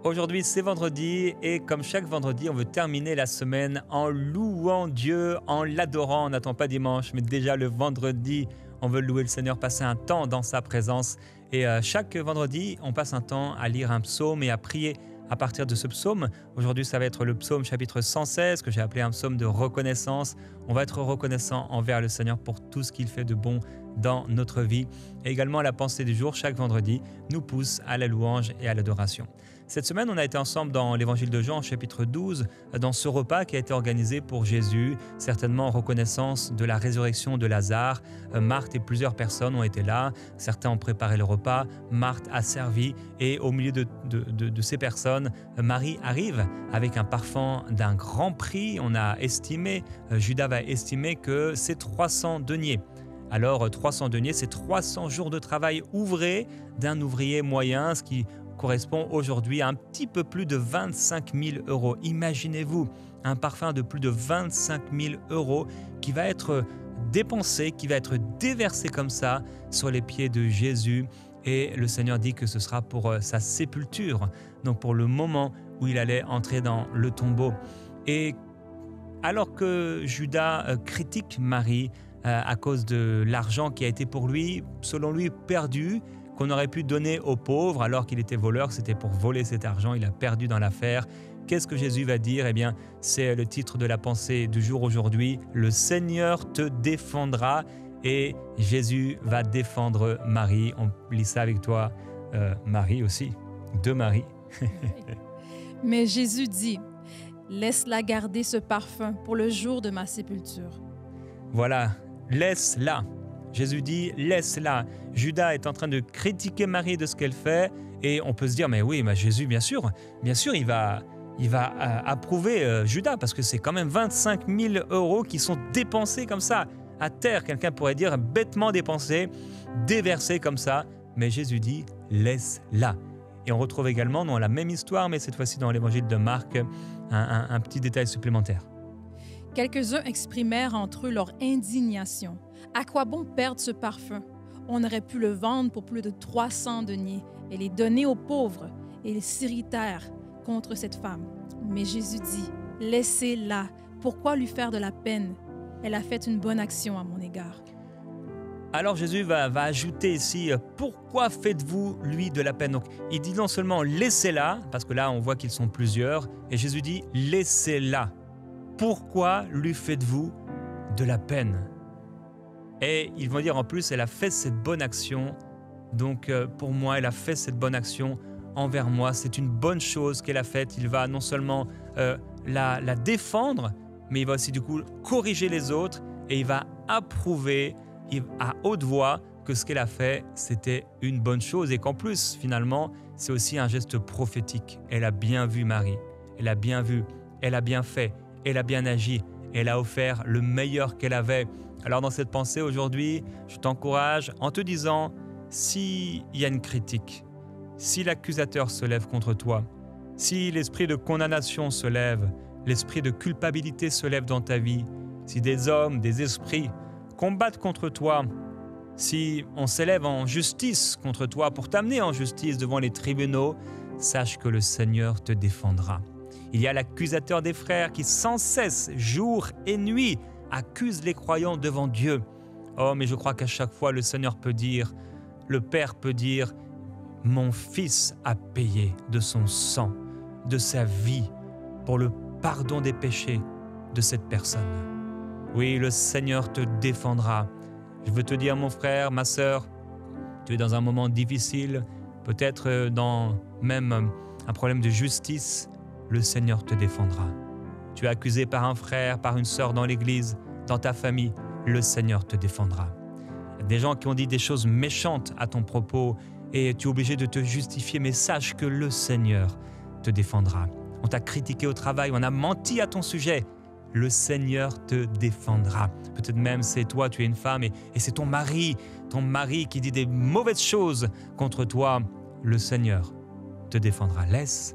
Aujourd'hui, c'est vendredi et comme chaque vendredi, on veut terminer la semaine en louant Dieu, en l'adorant. On n'attend pas dimanche, mais déjà le vendredi, on veut louer le Seigneur, passer un temps dans sa présence. Et chaque vendredi, on passe un temps à lire un psaume et à prier à partir de ce psaume. Aujourd'hui, ça va être le psaume chapitre 116, que j'ai appelé un psaume de reconnaissance. On va être reconnaissant envers le Seigneur pour tout ce qu'il fait de bon dans notre vie. Et également, la pensée du jour, chaque vendredi, nous pousse à la louange et à l'adoration. Cette semaine, on a été ensemble dans l'évangile de Jean, chapitre 12, dans ce repas qui a été organisé pour Jésus, certainement en reconnaissance de la résurrection de Lazare. Marthe et plusieurs personnes ont été là, certains ont préparé le repas, Marthe a servi et au milieu de ces personnes, Marie arrive avec un parfum d'un grand prix. On a estimé, Judas va estimer que c'est 300 deniers. Alors 300 deniers, c'est 300 jours de travail ouvré d'un ouvrier moyen, ce qui correspond aujourd'hui à un petit peu plus de 25 000 euros. Imaginez-vous un parfum de plus de 25 000 euros qui va être dépensé, qui va être déversé comme ça sur les pieds de Jésus. Et le Seigneur dit que ce sera pour sa sépulture, donc pour le moment où il allait entrer dans le tombeau. Et alors que Judas critique Marie à cause de l'argent qui a été pour lui, selon lui, perdu, qu'on aurait pu donner aux pauvres alors qu'il était voleur, c'était pour voler cet argent, il a perdu dans l'affaire. Qu'est-ce que Jésus va dire ? Eh bien, c'est le titre de la pensée du jour aujourd'hui. Le Seigneur te défendra et Jésus va défendre Marie. On lit ça avec toi, Marie aussi, de Marie. Mais Jésus dit, laisse-la garder ce parfum pour le jour de ma sépulture. Voilà, laisse-la. Jésus dit, laisse-la. Judas est en train de critiquer Marie de ce qu'elle fait et on peut se dire, mais oui, mais Jésus, bien sûr, il va approuver Judas parce que c'est quand même 25 000 euros qui sont dépensés comme ça, à terre. Quelqu'un pourrait dire bêtement dépensés, déversés comme ça, mais Jésus dit, laisse-la. Et on retrouve également dans la même histoire, mais cette fois-ci dans l'évangile de Marc, un petit détail supplémentaire. Quelques-uns exprimèrent entre eux leur indignation. À quoi bon perdre ce parfum? On aurait pu le vendre pour plus de 300 deniers et les donner aux pauvres. Et ils s'irritèrent contre cette femme. Mais Jésus dit, laissez-la. Pourquoi lui faire de la peine? Elle a fait une bonne action à mon égard. Alors Jésus va ajouter ici, pourquoi faites-vous lui de la peine? Donc il dit non seulement laissez-la, parce que là on voit qu'ils sont plusieurs, et Jésus dit laissez-la. Pourquoi lui faites-vous de la peine? Et ils vont dire en plus, elle a fait cette bonne action. Donc pour moi, elle a fait cette bonne action envers moi. C'est une bonne chose qu'elle a faite. Il va non seulement la défendre, mais il va aussi du coup corriger les autres et il va approuver à haute voix que ce qu'elle a fait, c'était une bonne chose et qu'en plus, finalement, c'est aussi un geste prophétique. Elle a bien vu Marie. Elle a bien vu. Elle a bien fait. Elle a bien agi, elle a offert le meilleur qu'elle avait. Alors dans cette pensée aujourd'hui, je t'encourage en te disant, s'il y a une critique, si l'accusateur se lève contre toi, si l'esprit de condamnation se lève, l'esprit de culpabilité se lève dans ta vie, si des hommes, des esprits combattent contre toi, si on s'élève en justice contre toi pour t'amener en justice devant les tribunaux, sache que le Seigneur te défendra. Il y a l'accusateur des frères qui sans cesse, jour et nuit, accuse les croyants devant Dieu. Oh, mais je crois qu'à chaque fois, le Seigneur peut dire, le Père peut dire, mon fils a payé de son sang, de sa vie, pour le pardon des péchés de cette personne. Oui, le Seigneur te défendra. Je veux te dire, mon frère, ma sœur, tu es dans un moment difficile, peut-être dans même un problème de justice. Le Seigneur te défendra. Tu es accusé par un frère, par une sœur dans l'église, dans ta famille, le Seigneur te défendra. Il y a des gens qui ont dit des choses méchantes à ton propos et tu es obligé de te justifier, mais sache que le Seigneur te défendra. On t'a critiqué au travail, on a menti à ton sujet, le Seigneur te défendra. Peut-être même c'est toi, tu es une femme et c'est ton mari qui dit des mauvaises choses contre toi, le Seigneur te défendra. Laisse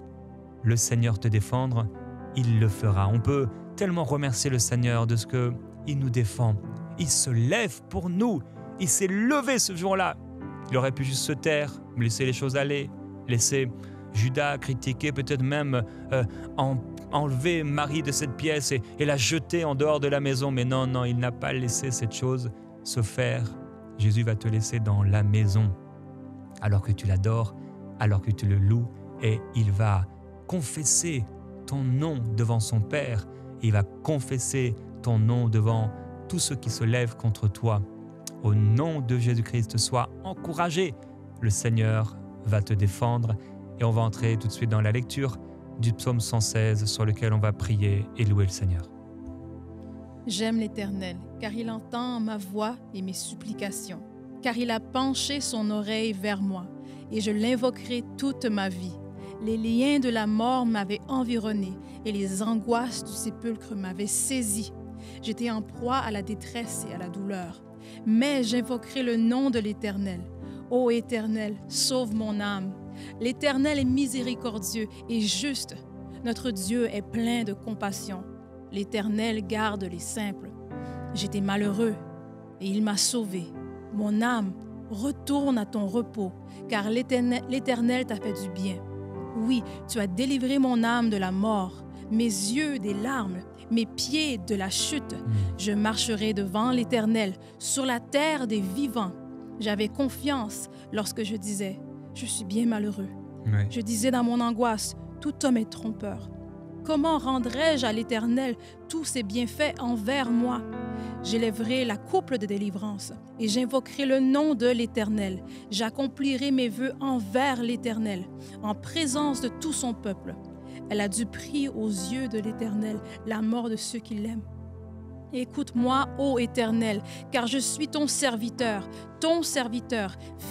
le Seigneur te défendre, il le fera. On peut tellement remercier le Seigneur de ce qu'il nous défend. Il se lève pour nous. Il s'est levé ce jour-là. Il aurait pu juste se taire, laisser les choses aller, laisser Judas a critiqué, peut-être même enlevé Marie de cette pièce et l'a jetée en dehors de la maison. Mais non, non, il n'a pas laissé cette chose se faire. Jésus va te laisser dans la maison, alors que tu l'adores, alors que tu le loues, et il va confesser ton nom devant son Père. Il va confesser ton nom devant tous ceux qui se lèvent contre toi. Au nom de Jésus-Christ, sois encouragé. Le Seigneur va te défendre. Et on va entrer tout de suite dans la lecture du psaume 116 sur lequel on va prier et louer le Seigneur. J'aime l'Éternel, car il entend ma voix et mes supplications, car il a penché son oreille vers moi, et je l'invoquerai toute ma vie. Les liens de la mort m'avaient environné, et les angoisses du sépulcre m'avaient saisi. J'étais en proie à la détresse et à la douleur. Mais j'invoquerai le nom de l'Éternel. Ô Éternel, sauve mon âme. L'Éternel est miséricordieux et juste. Notre Dieu est plein de compassion. L'Éternel garde les simples. J'étais malheureux et il m'a sauvé. Mon âme, retourne à ton repos, car l'Éternel t'a fait du bien. Oui, tu as délivré mon âme de la mort, mes yeux des larmes, mes pieds de la chute. Je marcherai devant l'Éternel sur la terre des vivants. J'avais confiance lorsque je disais « Je suis bien malheureux ». Oui. Je disais dans mon angoisse « Tout homme est trompeur ». Comment rendrai-je à l'Éternel tous ses bienfaits envers moi? J'élèverai la couple de délivrance et j'invoquerai le nom de l'Éternel. J'accomplirai mes vœux envers l'Éternel, en présence de tout son peuple. Elle a du prix aux yeux de l'Éternel, la mort de ceux qui l'aiment. Écoute-moi, ô Éternel, car je suis ton serviteur,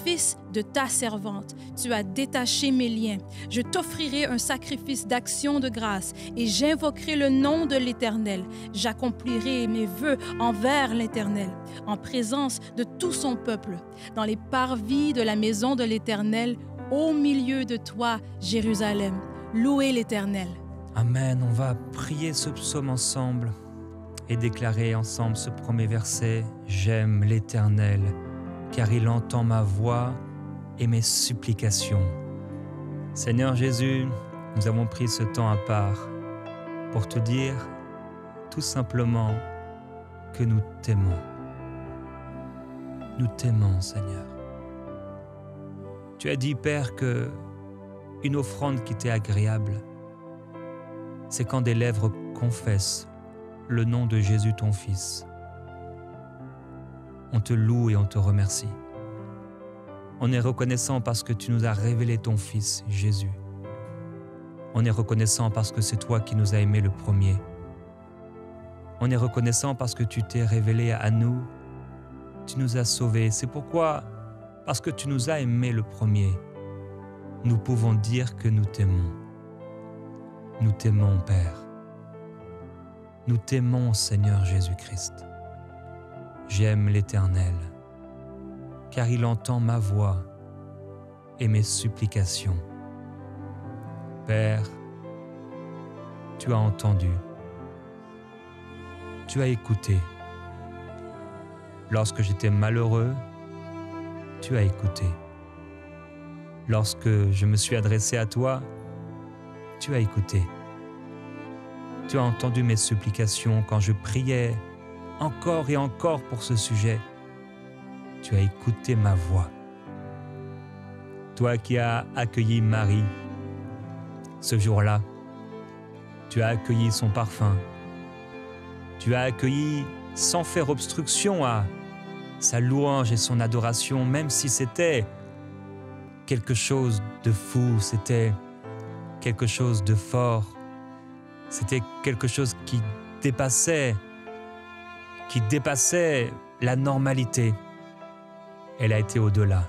fils de ta servante. Tu as détaché mes liens. Je t'offrirai un sacrifice d'action de grâce et j'invoquerai le nom de l'Éternel. J'accomplirai mes vœux envers l'Éternel, en présence de tout son peuple, dans les parvis de la maison de l'Éternel, au milieu de toi, Jérusalem. Louez l'Éternel. Amen. On va prier ce psaume ensemble et déclarer ensemble ce premier verset. J'aime l'Éternel, car il entend ma voix et mes supplications. Seigneur Jésus, nous avons pris ce temps à part pour te dire tout simplement que nous t'aimons. Nous t'aimons, Seigneur. Tu as dit, Père, que une offrande qui t'est agréable, c'est quand des lèvres confessent le nom de Jésus, ton Fils. On te loue et on te remercie. On est reconnaissant parce que tu nous as révélé ton Fils, Jésus. On est reconnaissant parce que c'est toi qui nous as aimés le premier. On est reconnaissant parce que tu t'es révélé à nous. Tu nous as sauvés. C'est pourquoi, parce que tu nous as aimés le premier, nous pouvons dire que nous t'aimons. Nous t'aimons, Père. Nous t'aimons, Seigneur Jésus-Christ. J'aime l'Éternel, car il entend ma voix et mes supplications. Père, tu as entendu, tu as écouté. Lorsque j'étais malheureux, tu as écouté. Lorsque je me suis adressé à toi, tu as écouté. Tu as entendu mes supplications quand je priais encore et encore pour ce sujet. Tu as écouté ma voix. Toi qui as accueilli Marie, ce jour-là, tu as accueilli son parfum. Tu as accueilli sans faire obstruction à sa louange et son adoration, même si c'était quelque chose de fou, c'était quelque chose de fort, c'était quelque chose qui dépassait la normalité. Elle a été au-delà.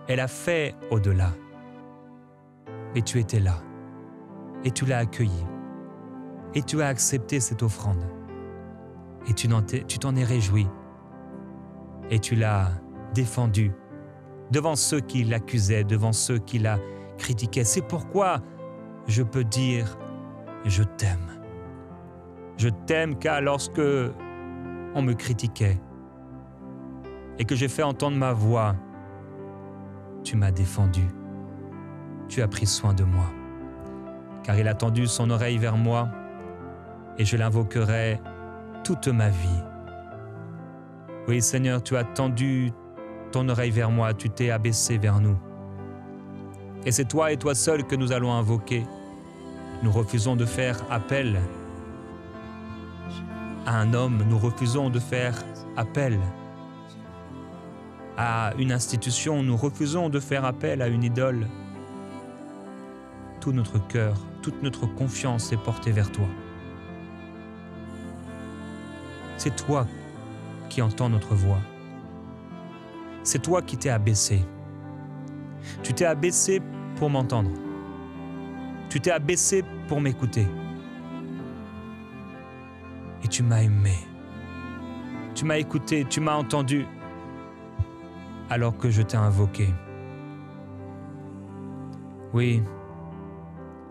Elle a fait au-delà. Et tu étais là. Et tu l'as accueillie. Et tu as accepté cette offrande. Et tu t'en es réjoui. Et tu l'as défendue devant ceux qui l'accusaient, devant ceux qui la critiquaient. C'est pourquoi je peux dire « Je t'aime ». Je t'aime car lorsque on me critiquait et que j'ai fait entendre ma voix, tu m'as défendu. tu as pris soin de moi. Car il a tendu son oreille vers moi, et je l'invoquerai toute ma vie. Oui, Seigneur, tu as tendu ton oreille vers moi, tu t'es abaissé vers nous. Et c'est toi et toi seul que nous allons invoquer. Nous refusons de faire appel à un homme, nous refusons de faire appel à une institution, nous refusons de faire appel à une idole. Tout notre cœur, toute notre confiance est portée vers toi. C'est toi qui entends notre voix. C'est toi qui t'es abaissé. Tu t'es abaissé pour m'entendre. Tu t'es abaissé pour m'écouter. Et tu m'as aimé. Tu m'as écouté, tu m'as entendu, alors que je t'ai invoqué. Oui,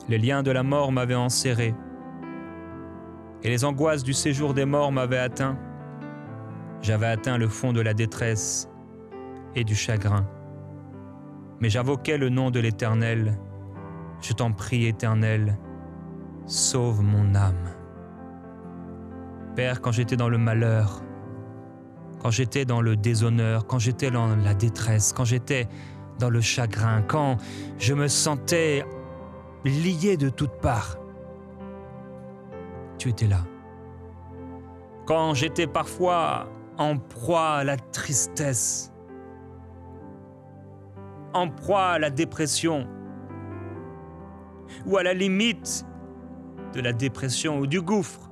les liens de la mort m'avaient enserré, et les angoisses du séjour des morts m'avaient atteint. J'avais atteint le fond de la détresse et du chagrin. Mais j'invoquais le nom de l'Éternel. Je t'en prie, Éternel, sauve mon âme. Père, quand j'étais dans le malheur, quand j'étais dans le déshonneur, quand j'étais dans la détresse, quand j'étais dans le chagrin, quand je me sentais lié de toutes parts, tu étais là. Quand j'étais parfois en proie à la tristesse, en proie à la dépression, ou à la limite de la dépression ou du gouffre,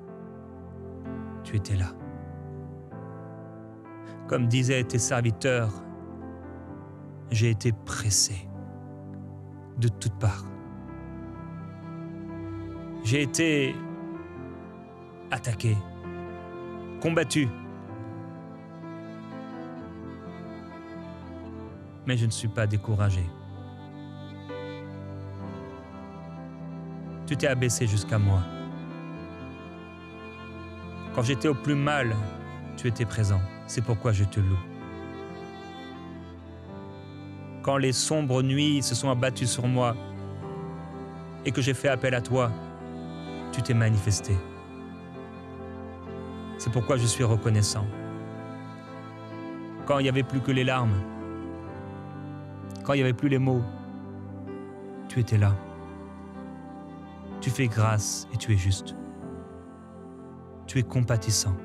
tu étais là. Comme disaient tes serviteurs, j'ai été pressé de toutes parts. J'ai été attaqué, combattu. Mais je ne suis pas découragé. Tu t'es abaissé jusqu'à moi. Quand j'étais au plus mal, tu étais présent. C'est pourquoi je te loue. Quand les sombres nuits se sont abattues sur moi et que j'ai fait appel à toi, tu t'es manifesté. C'est pourquoi je suis reconnaissant. Quand il n'y avait plus que les larmes, quand il n'y avait plus les mots, tu étais là. Tu fais grâce et tu es juste. Tu es compatissant.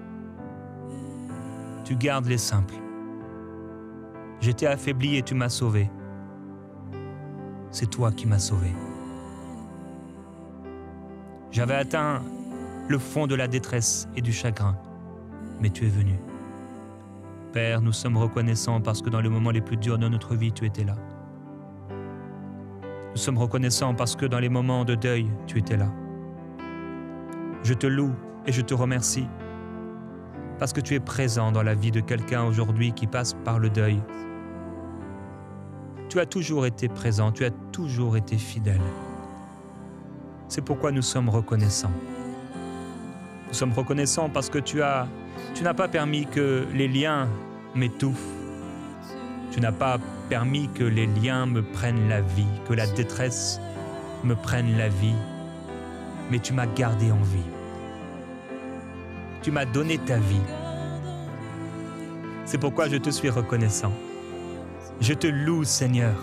Tu gardes les simples. J'étais affaibli et tu m'as sauvé. C'est toi qui m'as sauvé. J'avais atteint le fond de la détresse et du chagrin, mais tu es venu. Père, nous sommes reconnaissants parce que dans les moments les plus durs de notre vie, tu étais là. Nous sommes reconnaissants parce que dans les moments de deuil, tu étais là. Je te loue et je te remercie parce que tu es présent dans la vie de quelqu'un aujourd'hui qui passe par le deuil. Tu as toujours été présent, tu as toujours été fidèle. C'est pourquoi nous sommes reconnaissants. Nous sommes reconnaissants parce que tu n'as pas permis que les liens m'étouffent. Tu n'as pas permis que les liens me prennent la vie, que la détresse me prenne la vie, mais tu m'as gardé en vie. Tu m'as donné ta vie. C'est pourquoi je te suis reconnaissant. Je te loue, Seigneur,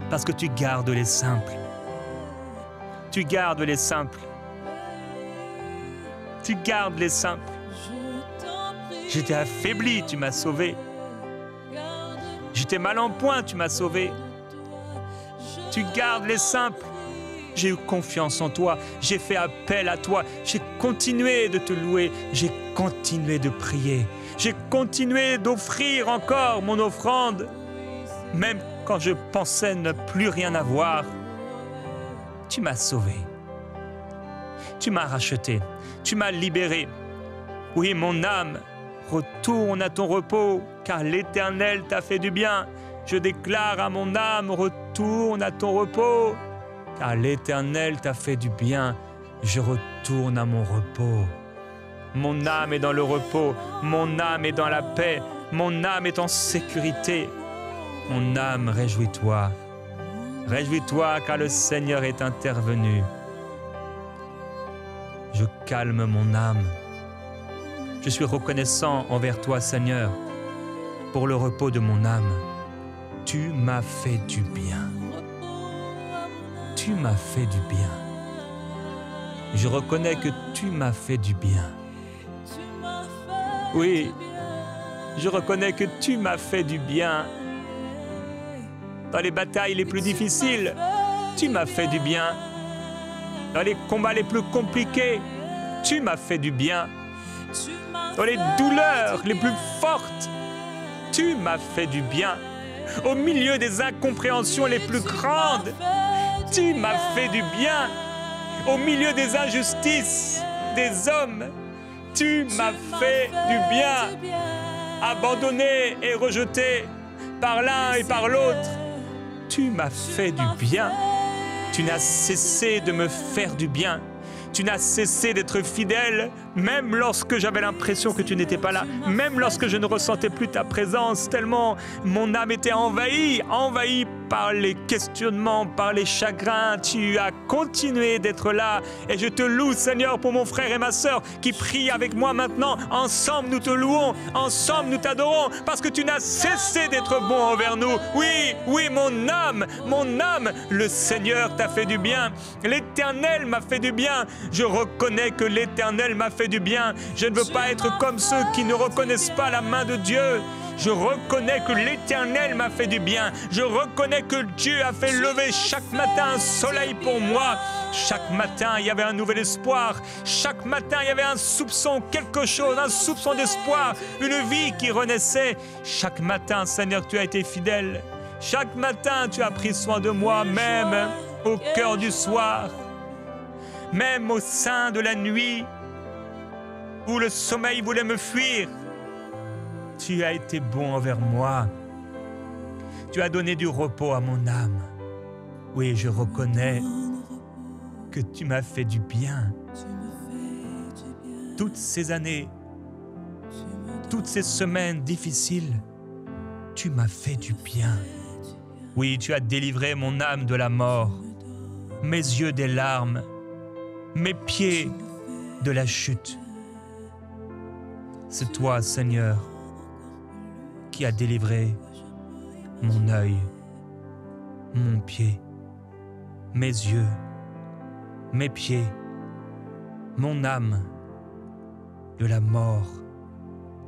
parce que tu gardes les simples. Tu gardes les simples. Tu gardes les simples. J'étais affaibli, tu m'as sauvé. J'étais mal en point, tu m'as sauvé. Tu gardes les simples. J'ai eu confiance en toi, j'ai fait appel à toi, j'ai continué de te louer, j'ai continué de prier, j'ai continué d'offrir encore mon offrande, même quand je pensais ne plus rien avoir. Tu m'as sauvé, tu m'as racheté, tu m'as libéré. Oui, mon âme, retourne à ton repos, car l'Éternel t'a fait du bien. Je déclare à mon âme, retourne à ton repos, car l'Éternel t'a fait du bien. Je retourne à mon repos. Mon âme est dans le repos, mon âme est dans la paix, mon âme est en sécurité. Mon âme, réjouis-toi. Réjouis-toi car le Seigneur est intervenu. Je calme mon âme. Je suis reconnaissant envers toi, Seigneur, pour le repos de mon âme. Tu m'as fait du bien. Tu m'as fait du bien. Je reconnais que tu m'as fait du bien. Oui, je reconnais que tu m'as fait du bien. Dans les batailles les plus difficiles, tu m'as fait du bien. Dans les combats les plus compliqués, tu m'as fait du bien. Dans les douleurs les plus fortes, tu m'as fait du bien. Au milieu des incompréhensions les plus grandes, tu m'as fait du bien. Au milieu des injustices des hommes, tu m'as fait du bien. Abandonné et rejeté par l'un et par l'autre, tu m'as fait du bien. Tu n'as cessé de me faire du bien. Tu n'as cessé d'être fidèle, même lorsque j'avais l'impression que tu n'étais pas là, même lorsque je ne ressentais plus ta présence, tellement mon âme était envahie par les questionnements, par les chagrins. Tu as continué d'être là et je te loue, Seigneur, pour mon frère et ma sœur qui prient avec moi maintenant. Ensemble, nous te louons, ensemble, nous t'adorons parce que tu n'as cessé d'être bon envers nous. Oui, oui, mon âme, le Seigneur t'a fait du bien. L'Éternel m'a fait du bien. Je reconnais que l'Éternel m'a fait du bien. Je ne veux pas être comme ceux qui ne reconnaissent pas la main de Dieu. Je reconnais que l'Éternel m'a fait du bien. Je reconnais que Dieu a fait lever chaque matin un soleil pour moi. Chaque matin, il y avait un nouvel espoir. Chaque matin, il y avait un soupçon, quelque chose, un soupçon d'espoir, une vie qui renaissait. Chaque matin, Seigneur, tu as été fidèle. Chaque matin, tu as pris soin de moi, même au cœur du soir. Même au sein de la nuit, où le sommeil voulait me fuir, tu as été bon envers moi. Tu as donné du repos à mon âme. Oui, je reconnais que tu m'as fait du bien. Toutes ces années, toutes ces semaines difficiles, tu m'as fait du bien. Oui, tu as délivré mon âme de la mort, mes yeux des larmes, mes pieds de la chute. C'est toi, Seigneur, qui a délivré mon œil, mon pied, mes yeux, mes pieds, mon âme de la mort,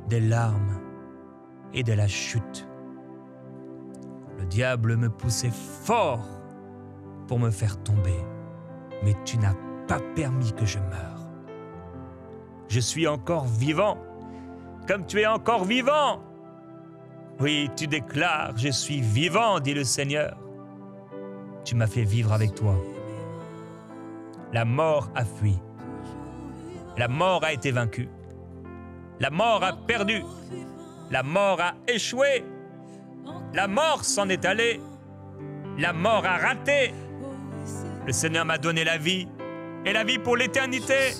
des larmes et de la chute. Le diable me poussait fort pour me faire tomber, mais tu n'as pas permis que je meure. Je suis encore vivant, comme tu es encore vivant. Oui, tu déclares, je suis vivant, dit le Seigneur. Tu m'as fait vivre avec toi. La mort a fui. La mort a été vaincue. La mort a perdu. La mort a échoué. La mort s'en est allée. La mort a raté. Le Seigneur m'a donné la vie, et la vie pour l'éternité.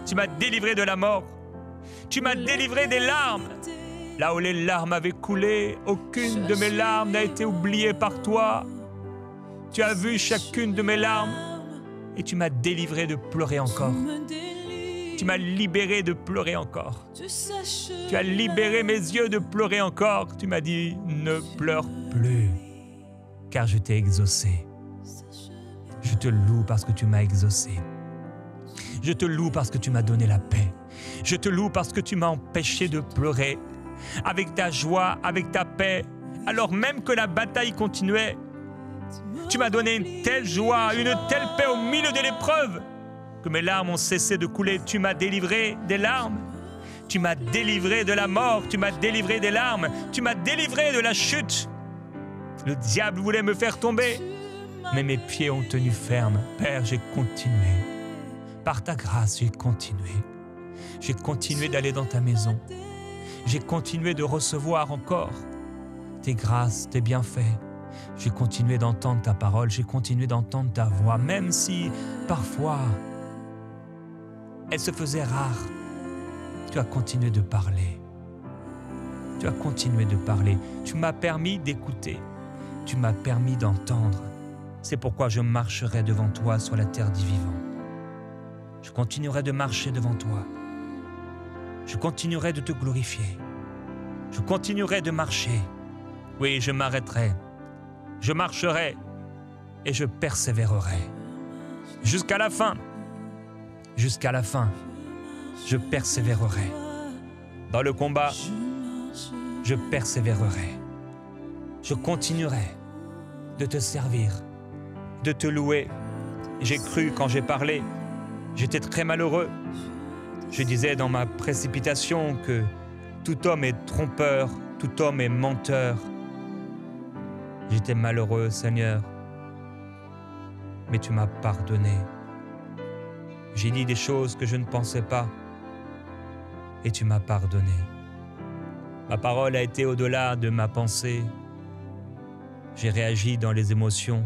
Tu m'as délivré de la mort. Tu m'as délivré des larmes. Là où les larmes avaient coulé, aucune de mes larmes n'a été oubliée par toi. Tu as vu chacune de mes larmes et tu m'as délivré de pleurer encore. Tu m'as libéré de pleurer encore. Tu as libéré mes yeux de pleurer encore. Tu m'as dit, ne pleure plus, car je t'ai exaucé. Je te loue parce que tu m'as exaucé. Je te loue parce que tu m'as donné la paix. Je te loue parce que tu m'as empêché de pleurer. Avec ta joie, avec ta paix, alors même que la bataille continuait, tu m'as donné une telle joie, une telle paix au milieu de l'épreuve, que mes larmes ont cessé de couler. Tu m'as délivré des larmes. Tu m'as délivré de la mort. Tu m'as délivré des larmes. Tu m'as délivré de la chute. Le diable voulait me faire tomber, mais mes pieds ont tenu ferme. Père, j'ai continué. Par ta grâce, j'ai continué. J'ai continué d'aller dans ta maison. J'ai continué de recevoir encore tes grâces, tes bienfaits. J'ai continué d'entendre ta parole. J'ai continué d'entendre ta voix, même si parfois elle se faisait rare. Tu as continué de parler. Tu as continué de parler. Tu m'as permis d'écouter. Tu m'as permis d'entendre. C'est pourquoi je marcherai devant toi sur la terre des vivants. Je continuerai de marcher devant toi. Je continuerai de te glorifier. Je continuerai de marcher. Oui, je m'arrêterai. Je marcherai et je persévérerai. Jusqu'à la fin. Jusqu'à la fin. Je persévérerai. Dans le combat, je persévérerai. Je continuerai de te servir, de te louer. J'ai cru quand j'ai parlé. J'étais très malheureux. Je disais dans ma précipitation que tout homme est trompeur, tout homme est menteur. J'étais malheureux, Seigneur, mais tu m'as pardonné. J'ai dit des choses que je ne pensais pas et tu m'as pardonné. Ma parole a été au-delà de ma pensée. J'ai réagi dans les émotions,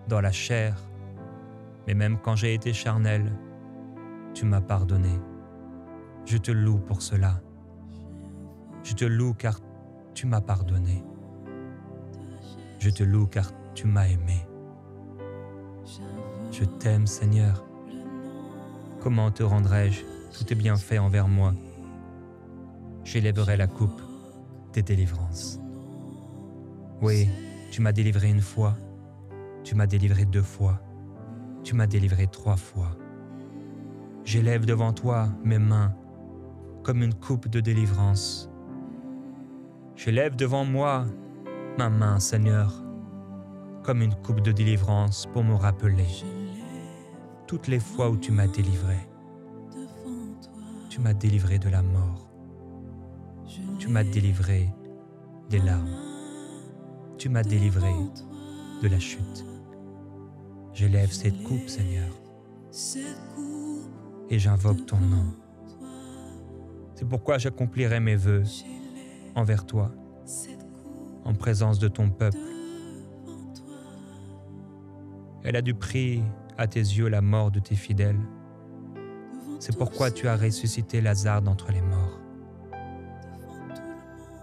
dans la chair, mais même quand j'ai été charnel, tu m'as pardonné. Je te loue pour cela. Je te loue car tu m'as pardonné. Je te loue car tu m'as aimé. Je t'aime, Seigneur. Comment te rendrai-je tous tes bienfaits envers moi? J'élèverai la coupe des délivrances. Oui, tu m'as délivré une fois, tu m'as délivré 2 fois, tu m'as délivré 3 fois. J'élève devant toi mes mains comme une coupe de délivrance. J'élève devant moi ma main, Seigneur, comme une coupe de délivrance pour me rappeler toutes les fois où tu m'as délivré. Tu m'as délivré de la mort. Tu m'as délivré des larmes. Tu m'as délivré de la chute. J'élève cette coupe, Seigneur, et j'invoque ton nom. C'est pourquoi j'accomplirai mes vœux envers toi, en présence de ton peuple. Elle a du prix à tes yeux la mort de tes fidèles. C'est pourquoi tu as ressuscité Lazare d'entre les morts.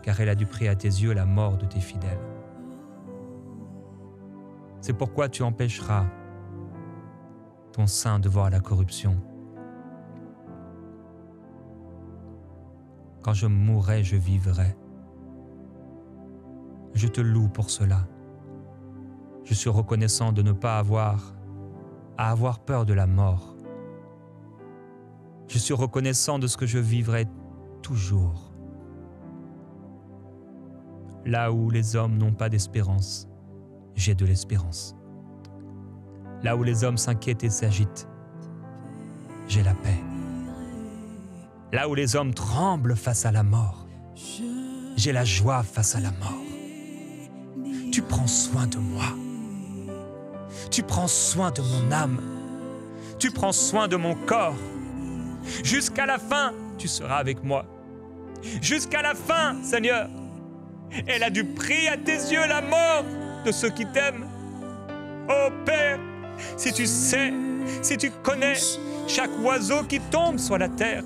Car elle a du prix à tes yeux la mort de tes fidèles. C'est pourquoi tu empêcheras ton sein de voir la corruption. Quand je mourrai, je vivrai. Je te loue pour cela. Je suis reconnaissant de ne pas avoir à avoir peur de la mort. Je suis reconnaissant de ce que je vivrai toujours. Là où les hommes n'ont pas d'espérance, j'ai de l'espérance. Là où les hommes s'inquiètent et s'agitent, j'ai la paix. Là où les hommes tremblent face à la mort, j'ai la joie face à la mort. Tu prends soin de moi. Tu prends soin de mon âme. Tu prends soin de mon corps. Jusqu'à la fin, tu seras avec moi. Jusqu'à la fin, Seigneur. Elle a du prix à tes yeux la mort de ceux qui t'aiment. Oh Père, si tu sais, si tu connais chaque oiseau qui tombe sur la terre,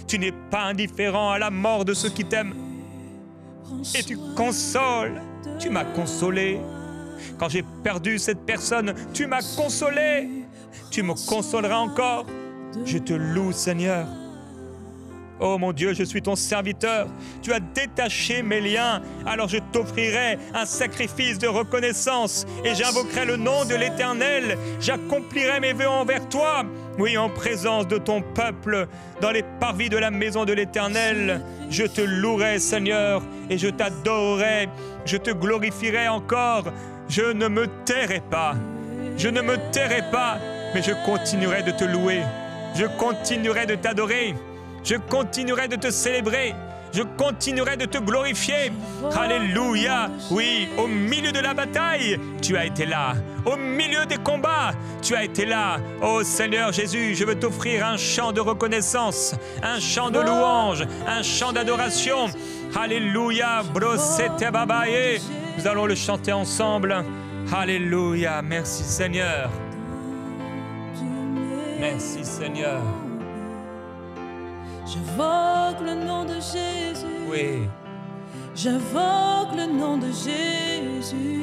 tu n'es pas indifférent à la mort de ceux qui t'aiment. Et tu consoles. Tu m'as consolé. Quand j'ai perdu cette personne, tu m'as consolé. Tu me consoleras encore. Je te loue, Seigneur. Oh mon Dieu, je suis ton serviteur. Tu as détaché mes liens. Alors je t'offrirai un sacrifice de reconnaissance et j'invoquerai le nom de l'Éternel. J'accomplirai mes vœux envers toi. Oui, en présence de ton peuple, dans les parvis de la maison de l'Éternel. Je te louerai, Seigneur, et je t'adorerai. Je te glorifierai encore. Je ne me tairai pas. Je ne me tairai pas, mais je continuerai de te louer. Je continuerai de t'adorer. Je continuerai de te célébrer. Je continuerai de te glorifier. Alléluia. Oui, au milieu de la bataille, tu as été là. Au milieu des combats, tu as été là. Oh Seigneur Jésus, je veux t'offrir un chant de reconnaissance, un chant de louange, un chant d'adoration. Alléluia. Brosete babaye. Nous allons le chanter ensemble. Alléluia. Merci Seigneur. Merci Seigneur. J'invoque le nom de Jésus. Oui. J'invoque le nom de Jésus.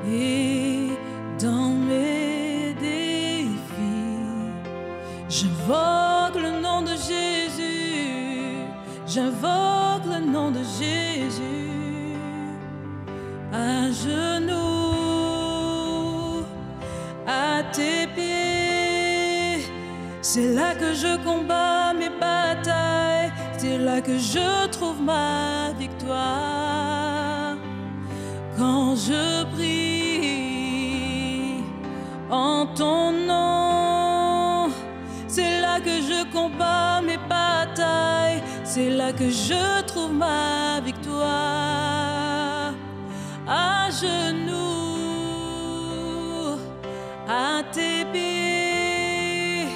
Et dans mes défis, j'invoque le nom de Jésus, j'invoque le nom de Jésus. À genoux, à tes pieds, c'est là que je combats mes batailles, c'est là que je trouve ma victoire. Quand je prie en ton nom, c'est là que je combats mes batailles, c'est là que je trouve ma victoire. À genoux, à tes pieds,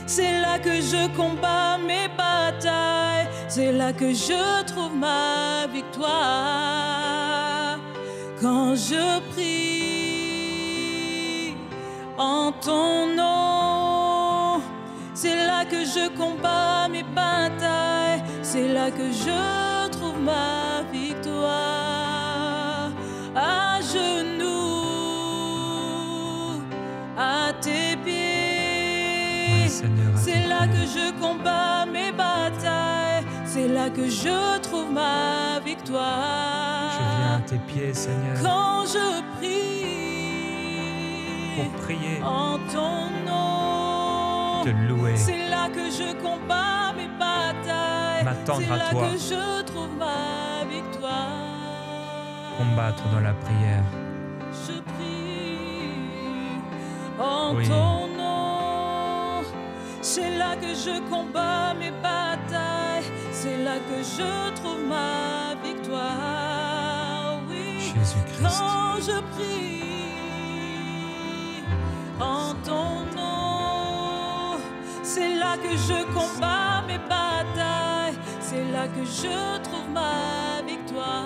c'est là que je combats mes batailles, c'est là que je trouve ma victoire. Quand je prie en ton nom, c'est là que je combats mes batailles, c'est là que je trouve ma victoire. À genoux, à tes pieds, Oui, Seigneur, à c'est tes là pieds. que je combats mes batailles, c'est là que je trouve ma victoire. Je viens à tes pieds, Seigneur, Quand je prie pour prier, en ton nom, te louer, c'est là que je combats mes batailles, m'attendre c'est à là toi, que je trouve ma victoire. combattre dans la prière. Je prie en Oui. ton nom, c'est là que je combats mes batailles, c'est là que je trouve ma victoire. Oui, Jésus-Christ, quand je prie en ton nom, c'est là que je combats mes batailles, c'est là que je trouve ma victoire.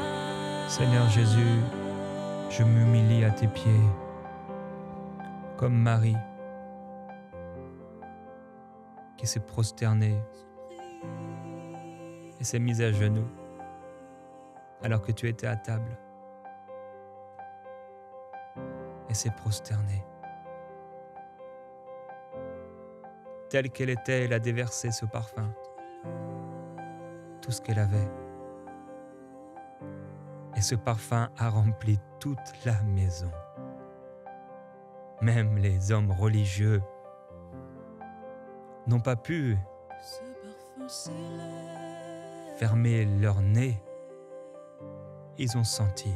Seigneur Jésus, je m'humilie à tes pieds, comme Marie, qui s'est prosternée et s'est mise à genoux, alors que tu étais à table, et s'est prosternée. Telle qu'elle était, elle a déversé ce parfum, tout ce qu'elle avait. Et ce parfum a rempli toute la maison. Même les hommes religieux n'ont pas pu Ce parfum s'élève. fermer leur nez. Ils ont senti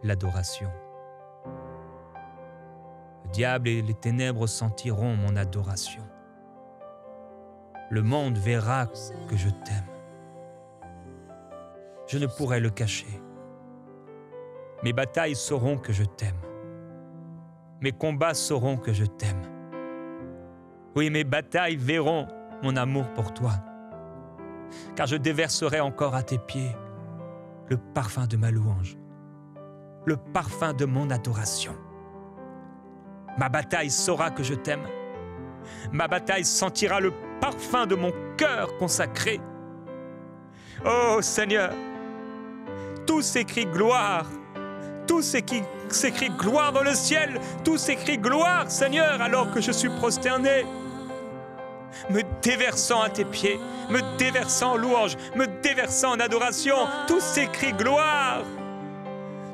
l'adoration. Le diable et les ténèbres sentiront mon adoration. Le monde verra que je t'aime. Je ne pourrai le cacher. Mes batailles sauront que je t'aime. Mes combats sauront que je t'aime. Oui, mes batailles verront mon amour pour toi. Car je déverserai encore à tes pieds le parfum de ma louange, le parfum de mon adoration. Ma bataille saura que je t'aime. Ma bataille sentira le parfum de mon cœur consacré. Oh Seigneur, tout s'écrit gloire. Tout s'écrit gloire dans le ciel. Tout s'écrit gloire, Seigneur, alors que je suis prosterné. Me déversant à tes pieds, me déversant en louange, me déversant en adoration. Tout s'écrit gloire.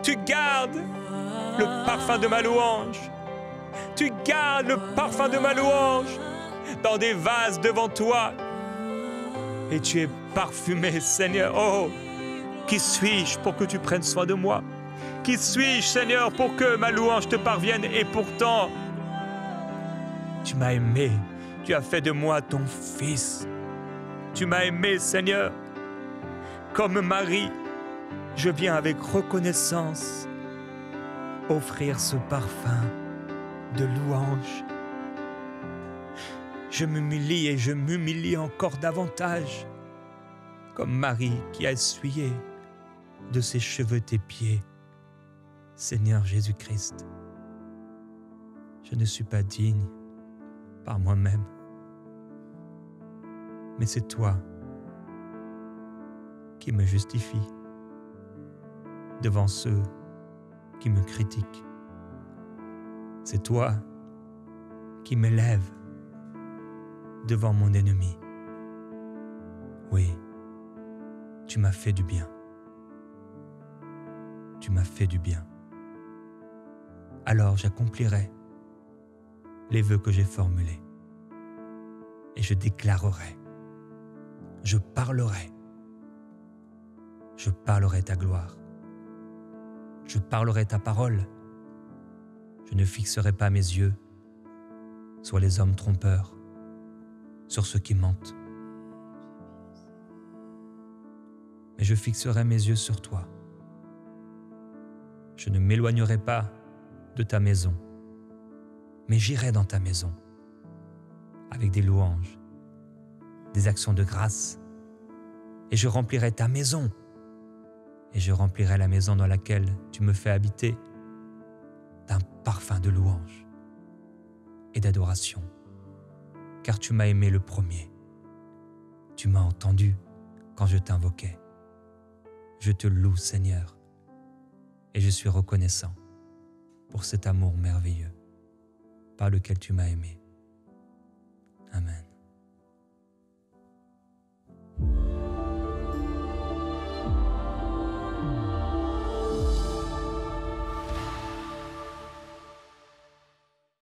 Tu gardes le parfum de ma louange. Tu gardes le parfum de ma louange dans des vases devant toi. Et tu es parfumé, Seigneur. Oh, qui suis-je pour que tu prennes soin de moi? Qui suis-je, Seigneur, pour que ma louange te parvienne? Et pourtant, tu m'as aimé. Tu as fait de moi ton fils. Tu m'as aimé, Seigneur. Comme Marie, je viens avec reconnaissance offrir ce parfum de louange. Je m'humilie et je m'humilie encore davantage, comme Marie qui a essuyé de ses cheveux tes pieds. Seigneur Jésus-Christ, je ne suis pas digne par moi-même, mais c'est toi qui me justifie devant ceux qui me critiquent. C'est toi qui m'élèves devant mon ennemi. Oui, tu m'as fait du bien. Tu m'as fait du bien. Alors j'accomplirai les vœux que j'ai formulés. Et je déclarerai, je parlerai ta gloire. Je parlerai ta parole. Je ne fixerai pas mes yeux sur les hommes trompeurs, sur ceux qui mentent. Mais je fixerai mes yeux sur toi. Je ne m'éloignerai pas de ta maison, mais j'irai dans ta maison avec des louanges, des actions de grâce, et je remplirai ta maison, et je remplirai la maison dans laquelle tu me fais habiter d'un parfum de louange et d'adoration, car tu m'as aimé le premier. Tu m'as entendu quand je t'invoquais. Je te loue, Seigneur, et je suis reconnaissant pour cet amour merveilleux par lequel tu m'as aimé. Amen.